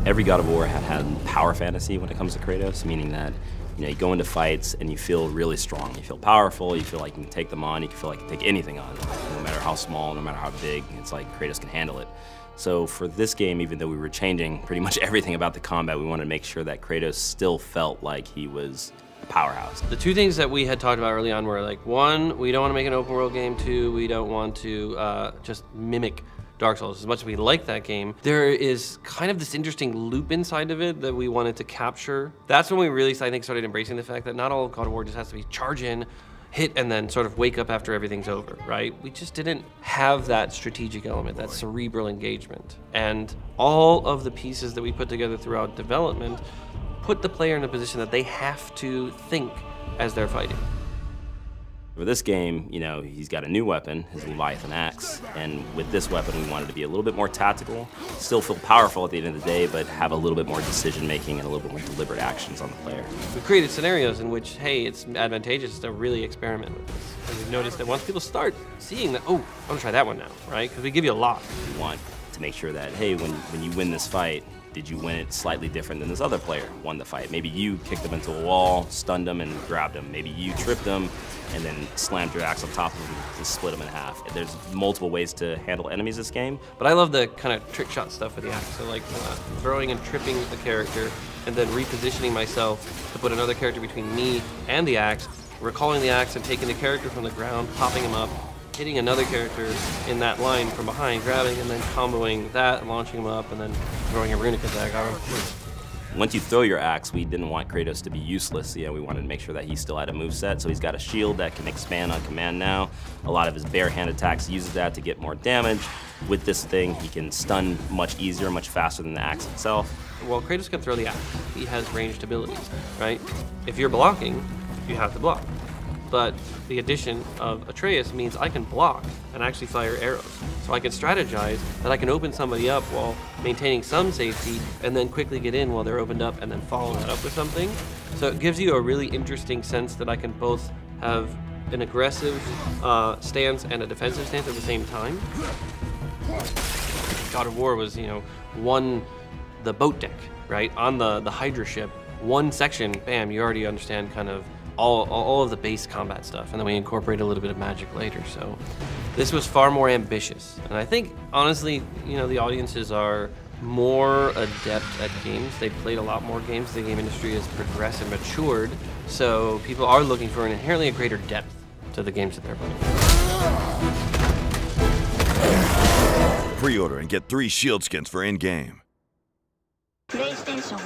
Every God of War had power fantasy when it comes to Kratos, meaning that you go into fights and you feel really strong. You feel powerful, you feel like you can take them on, you feel like you can take anything on. No matter how small, no matter how big, it's like Kratos can handle it. So for this game, even though we were changing pretty much everything about the combat, we wanted to make sure that Kratos still felt like he was a powerhouse. The two things that we had talked about early on were like, one, we don't want to make an open world game. Two, we don't want to just mimic Dark Souls. As much as we like that game, there is kind of this interesting loop inside of it that we wanted to capture. That's when we really, I think, started embracing the fact that not all God of War just has to be charge in, hit, and then sort of wake up after everything's over, right? We just didn't have that strategic element, that cerebral engagement. And all of the pieces that we put together throughout development put the player in a position that they have to think as they're fighting. For this game, he's got a new weapon, his Leviathan axe, and with this weapon we wanted to be a little bit more tactical, still feel powerful at the end of the day, but have a little bit more decision making and a little bit more deliberate actions on the player. We've created scenarios in which, hey, it's advantageous to really experiment with this. And we've noticed that once people start seeing that, oh, I'm gonna try that one now, right? Because we give you a lot. We want to make sure that, hey, when you win this fight, did you win it slightly different than this other player won the fight? Maybe you kicked them into a wall, stunned them, and grabbed them. Maybe you tripped them and then slammed your axe on top of them to split them in half. There's multiple ways to handle enemies this game. But I love the kind of trick shot stuff with the axe. So like throwing and tripping the character and then repositioning myself to put another character between me and the axe, recalling the axe and taking the character from the ground, popping him up, hitting another character in that line from behind, grabbing and then comboing that, launching him up, and then throwing a runic attack on him. Once you throw your axe, we didn't want Kratos to be useless. We wanted to make sure that he still had a moveset, so he's got a shield that can expand on command now. A lot of his bare hand attacks uses that to get more damage. With this thing, he can stun much easier, much faster than the axe itself. Well, Kratos can throw the axe. He has ranged abilities, right? If you're blocking, you have to block. But the addition of Atreus means I can block and actually fire arrows. So I can strategize that I can open somebody up while maintaining some safety and then quickly get in while they're opened up and then follow that up with something. So it gives you a really interesting sense that I can both have an aggressive stance and a defensive stance at the same time. God of War was, the boat deck, right? On the Hydra ship, one section, bam, you already understand kind of all of the base combat stuff, and then we incorporate a little bit of magic later. So this was far more ambitious, and I think honestly, the audiences are more adept at games. They've played a lot more games. The game industry has progressed and matured, so people are looking for an inherently a greater depth to the games that they're playing. Pre-order and get 3 shield skins for in-game. PlayStation